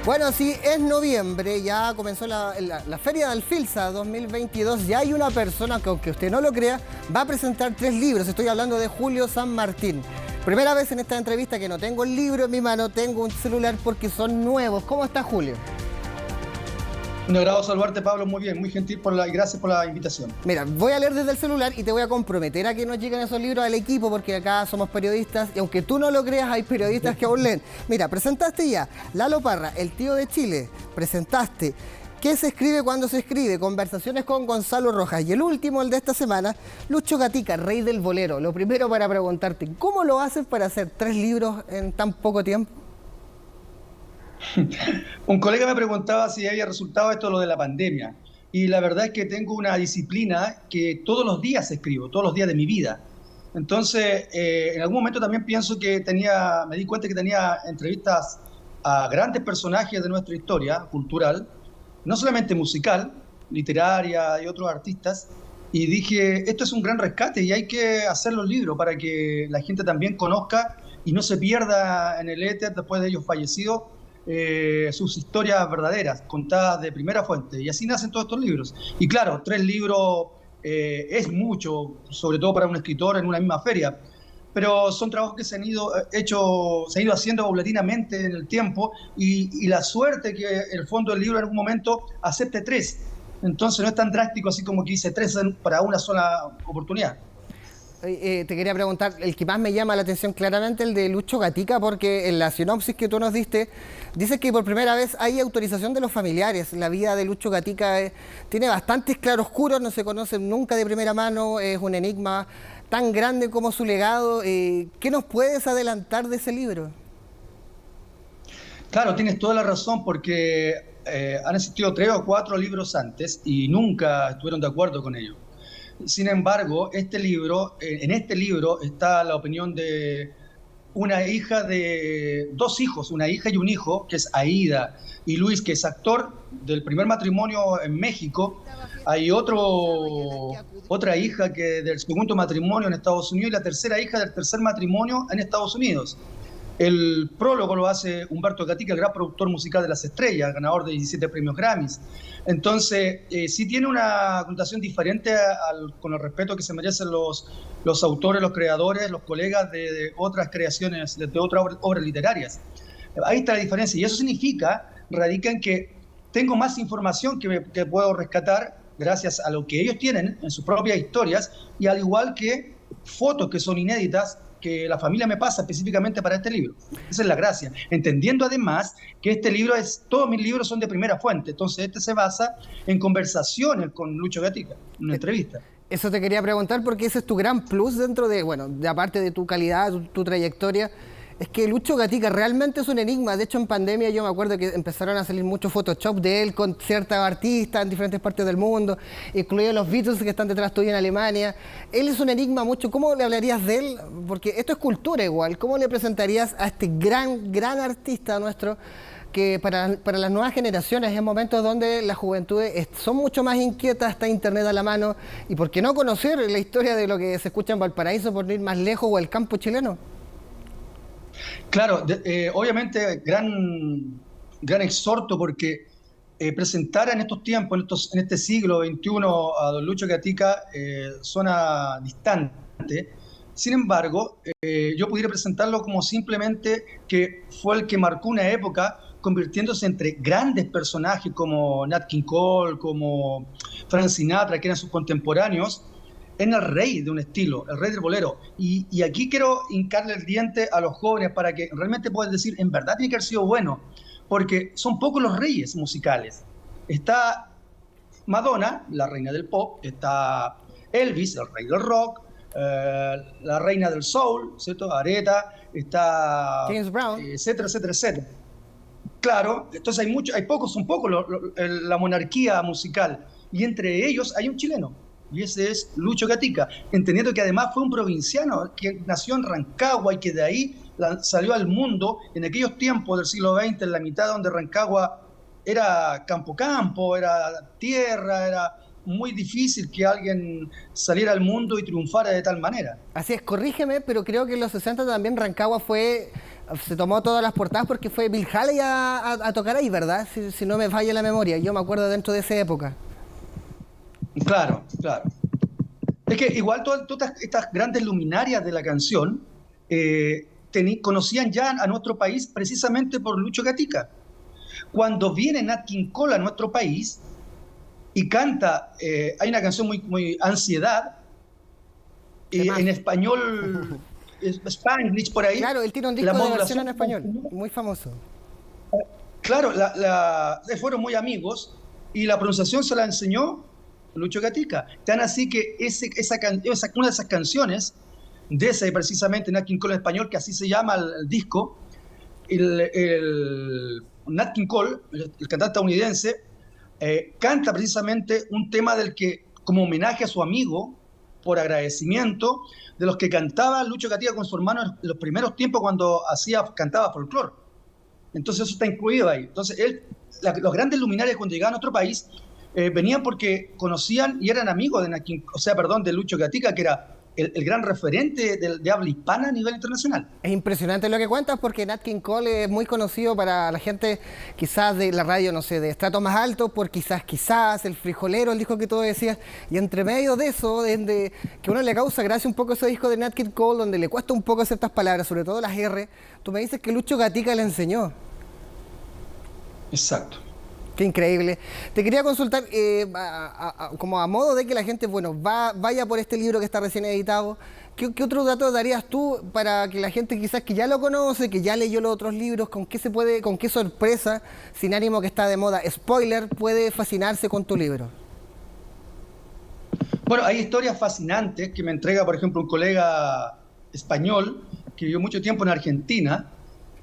Bueno, sí, es noviembre, ya comenzó la Feria de Alfilza 2022. Ya hay una persona que, aunque usted no lo crea, va a presentar 3 libros. Estoy hablando de Julio San Martín. Primera vez en esta entrevista que no tengo el libro en mi mano, tengo un celular porque son nuevos. ¿Cómo está, Julio? Un agrado saludarte, Pablo, muy bien, muy gentil y gracias por la invitación. Mira, voy a leer desde el celular y te voy a comprometer a que nos lleguen esos libros al equipo, porque acá somos periodistas y aunque tú no lo creas, hay periodistas que aún leen. Mira, presentaste ya Lalo Parra, El tío de Chile. Presentaste ¿Qué se escribe cuando se escribe? Conversaciones con Gonzalo Rojas. Y el último, el de esta semana, Lucho Gatica, Rey del Bolero. Lo primero para preguntarte, ¿cómo lo haces para hacer 3 libros en tan poco tiempo? Un colega me preguntaba si había resultado esto lo de la pandemia. Y la verdad es que tengo una disciplina que todos los días escribo, todos los días de mi vida. Entonces, en algún momento también pienso que me di cuenta que tenía entrevistas a grandes personajes de nuestra historia cultural, no solamente musical, literaria y otros artistas. Y dije, esto es un gran rescate y hay que hacer los libros para que la gente también conozca y no se pierda en el éter después de ellos fallecidos. Sus historias verdaderas, contadas de primera fuente, y así nacen todos estos libros. Y claro, 3 libros es mucho, sobre todo para un escritor en una misma feria, pero son trabajos que se han ido haciendo paulatinamente en el tiempo, y la suerte que el fondo del libro en algún momento acepte 3. Entonces no es tan drástico así como que hice 3 para una sola oportunidad. Te quería preguntar, el que más me llama la atención claramente, el de Lucho Gatica, porque en la sinopsis que tú nos diste, dice que por primera vez hay autorización de los familiares. La vida de Lucho Gatica tiene bastantes claroscuros, no se conoce nunca de primera mano, es un enigma tan grande como su legado. ¿Qué nos puedes adelantar de ese libro? Claro, tienes toda la razón, porque han existido 3 o 4 libros antes y nunca estuvieron de acuerdo con ellos. Sin embargo, en este libro está la opinión de una hija de 2 hijos, una hija y un hijo, que es Aída, y Luis, que es actor del primer matrimonio en México. Hay otra hija del segundo matrimonio en Estados Unidos y la tercera hija del tercer matrimonio en Estados Unidos. El prólogo lo hace Humberto Gatica, el gran productor musical de Las Estrellas, ganador de 17 premios Grammys. Entonces, sí tiene una connotación diferente con el respeto que se merecen los autores, los creadores, los colegas de otras creaciones, de otras obras literarias. Ahí está la diferencia, y eso radica en que tengo más información que puedo rescatar gracias a lo que ellos tienen en sus propias historias, y al igual que fotos que son inéditas, que la familia me pasa específicamente para este libro. Esa es la gracia. Entendiendo además que todos mis libros son de primera fuente, entonces este se basa en conversaciones con Lucho Gatica, en una entrevista. Eso te quería preguntar porque ese es tu gran plus dentro de, bueno, de aparte de tu calidad, tu trayectoria, es que Lucho Gatica realmente es un enigma. De hecho, en pandemia yo me acuerdo que empezaron a salir muchos Photoshop de él con ciertos artistas en diferentes partes del mundo, incluidos los Beatles que están detrás tuyo en Alemania. Él es un enigma mucho. ¿Cómo le hablarías de él? Porque esto es cultura igual. ¿Cómo le presentarías a este gran artista nuestro que para las nuevas generaciones, en momentos donde las juventudes son mucho más inquietas, está internet a la mano, y por qué no conocer la historia de lo que se escucha en Valparaíso, por no ir más lejos, o el campo chileno? Claro, obviamente gran exhorto, porque presentar en estos tiempos, en este siglo XXI, a don Lucho Gatica suena distante. Sin embargo, yo pudiera presentarlo como simplemente que fue el que marcó una época, convirtiéndose entre grandes personajes como Nat King Cole, como Frank Sinatra, que eran sus contemporáneos, en el rey de un estilo, el rey del bolero. Y aquí quiero hincarle el diente a los jóvenes para que realmente puedan decir, en verdad tiene que haber sido bueno, porque son pocos los reyes musicales. Está Madonna, la reina del pop, está Elvis, el rey del rock, la reina del soul, ¿cierto? Aretha, está James Brown, etcétera, etcétera, etcétera. Claro, entonces son pocos la monarquía musical, y entre ellos hay un chileno, y ese es Lucho Gatica, entendiendo que además fue un provinciano que nació en Rancagua y que de ahí salió al mundo en aquellos tiempos del siglo XX, en la mitad donde Rancagua era campo, era tierra, era muy difícil que alguien saliera al mundo y triunfara de tal manera. así es, corrígeme, pero creo que en los 60 también Rancagua fue se tomó todas las portadas porque fue Bill Haley a tocar ahí, ¿verdad? Si no me falla la memoria, yo me acuerdo dentro de esa época. Claro, claro. Es que igual todas estas grandes luminarias de la canción conocían ya a nuestro país precisamente por Lucho Gatica. Cuando viene Nat King Cole a nuestro país y canta, hay una canción muy Ansiedad, en español, Spanglish por ahí. Claro, él tiene un disco de versión en español, muy famoso. Claro, fueron muy amigos y la pronunciación se la enseñó Lucho Gatica. Tan así que una de esas canciones, de ese precisamente Nat King Cole en español, que así se llama el disco, el Nat King Cole, el cantante estadounidense, canta precisamente un tema del que, como homenaje a su amigo, por agradecimiento, de los que cantaba Lucho Gatica con su hermano en los primeros tiempos cuando cantaba folclore. Entonces eso está incluido ahí. Entonces los grandes luminarios cuando llegaban a otro país venían porque conocían y eran amigos de Lucho Gatica, que era el gran referente de habla hispana a nivel internacional. Es impresionante lo que cuentas porque Nat King Cole es muy conocido para la gente quizás de la radio, no sé, de estrato más alto, por quizás, el frijolero, el disco que tú decías, y entre medio de eso, que uno le causa gracia un poco ese disco de Nat King Cole, donde le cuesta un poco ciertas palabras, sobre todo las R, tú me dices que Lucho Gatica le enseñó. Exacto. Qué increíble. Te quería consultar, como a modo de que la gente, vaya por este libro que está recién editado, ¿qué otro dato darías tú para que la gente quizás que ya lo conoce, que ya leyó los otros libros, con qué sorpresa, sin ánimo que está de moda, spoiler, puede fascinarse con tu libro? Bueno, hay historias fascinantes que me entrega, por ejemplo, un colega español que vivió mucho tiempo en Argentina,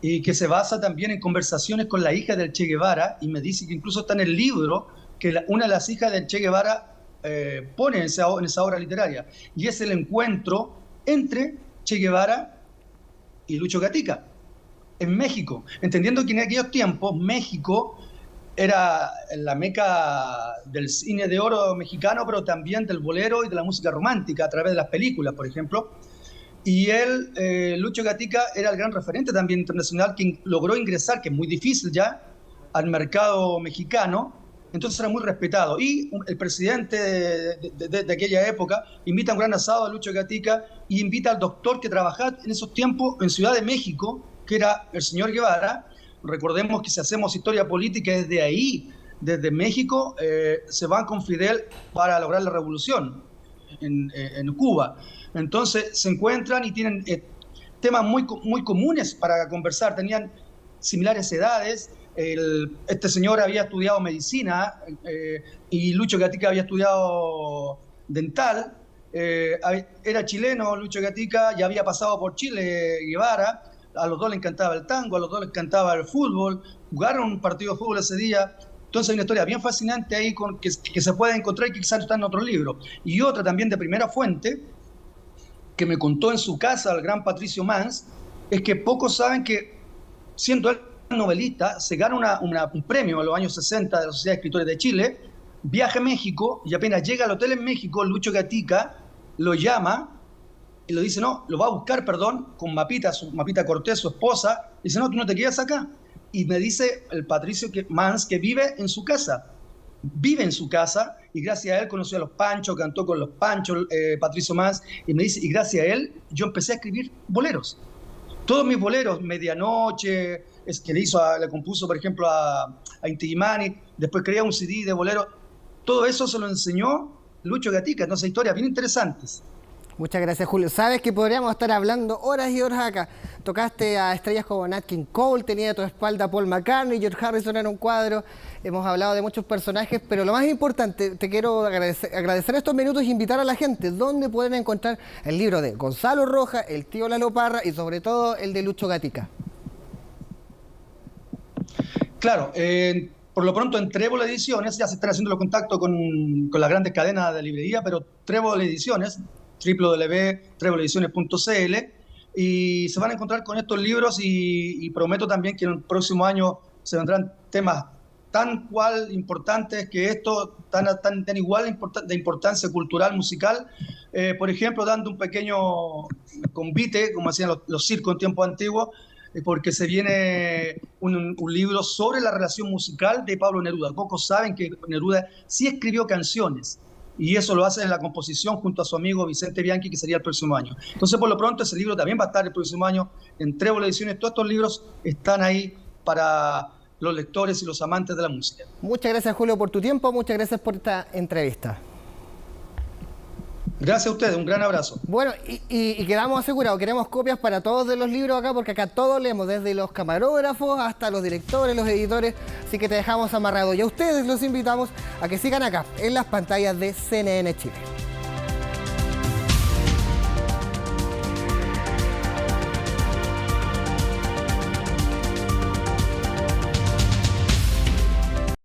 y que se basa también en conversaciones con la hija del Che Guevara, y me dice que incluso está en el libro que una de las hijas del Che Guevara pone en esa obra literaria, y es el encuentro entre Che Guevara y Lucho Gatica en México, entendiendo que en aquellos tiempos México era la meca del cine de oro mexicano, pero también del bolero y de la música romántica a través de las películas, por ejemplo. Y Lucho Gatica, era el gran referente también internacional que logró ingresar, que es muy difícil ya, al mercado mexicano. Entonces era muy respetado. Y el presidente de aquella época invita a un gran asado a Lucho Gatica y invita al doctor que trabajaba en esos tiempos en Ciudad de México, que era el señor Guevara. Recordemos que si hacemos historia política desde ahí, desde México, se van con Fidel para lograr la revolución en Cuba. Entonces se encuentran y tienen temas muy comunes para conversar, tenían similares edades. Este señor había estudiado medicina y Lucho Gatica había estudiado dental. Era chileno Lucho Gatica, ya había pasado por Chile Guevara. A los dos les encantaba el tango, a los dos les encantaba el fútbol, jugaron un partido de fútbol ese día. Entonces hay una historia bien fascinante ahí que se puede encontrar y que quizás está en otro libro. Y otra también de primera fuente, que me contó en su casa el gran Patricio Mans, es que pocos saben que, siendo él novelista, se gana un premio en los años 60 de la Sociedad de Escritores de Chile, viaja a México y apenas llega al hotel en México, Lucho Gatica lo llama y lo dice, lo va a buscar, con Mapita Cortés, su esposa, y dice, no, tú no te quedas acá. Y me dice el Patricio Mans que vive en su casa, y gracias a él conoció a los Panchos, cantó con los Panchos, Patricio Mans, y me dice, y gracias a él yo empecé a escribir boleros. Todos mis boleros, Medianoche, le compuso, por ejemplo, a Inti Illimani, después creía un CD de boleros, todo eso se lo enseñó Lucho Gatica. Entonces, historias bien interesantes. Muchas gracias, Julio. Sabes que podríamos estar hablando horas y horas acá. Tocaste a estrellas como Nat King Cole, tenía a tu espalda Paul McCartney, George Harrison en un cuadro. Hemos hablado de muchos personajes, pero lo más importante, te quiero agradecer estos minutos y invitar a la gente. ¿Dónde pueden encontrar el libro de Gonzalo Rojas, el tío Lalo Parra y sobre todo el de Lucho Gatica? Claro, por lo pronto en Trébol Ediciones, ya se están haciendo los contactos con las grandes cadenas de librería, pero Trébol Ediciones, www.trebolediciones.cl, y se van a encontrar con estos libros y prometo también que en el próximo año se vendrán temas tan cual importantes que esto, tan igual de importancia cultural, musical. Por ejemplo, dando un pequeño convite, como hacían los circos en tiempos antiguos, porque se viene un libro sobre la relación musical de Pablo Neruda. Pocos saben que Neruda sí escribió canciones, y eso lo hace en la composición junto a su amigo Vicente Bianchi, que sería el próximo año. Entonces, por lo pronto, ese libro también va a estar el próximo año en Trébol Ediciones. Todos estos libros están ahí para los lectores y los amantes de la música. Muchas gracias, Julio, por tu tiempo. Muchas gracias por esta entrevista. Gracias a ustedes, un gran abrazo. Bueno, y quedamos asegurados, queremos copias para todos de los libros acá, porque acá todos leemos, desde los camarógrafos hasta los directores, los editores, así que te dejamos amarrado. Y a ustedes los invitamos a que sigan acá, en las pantallas de CNN Chile.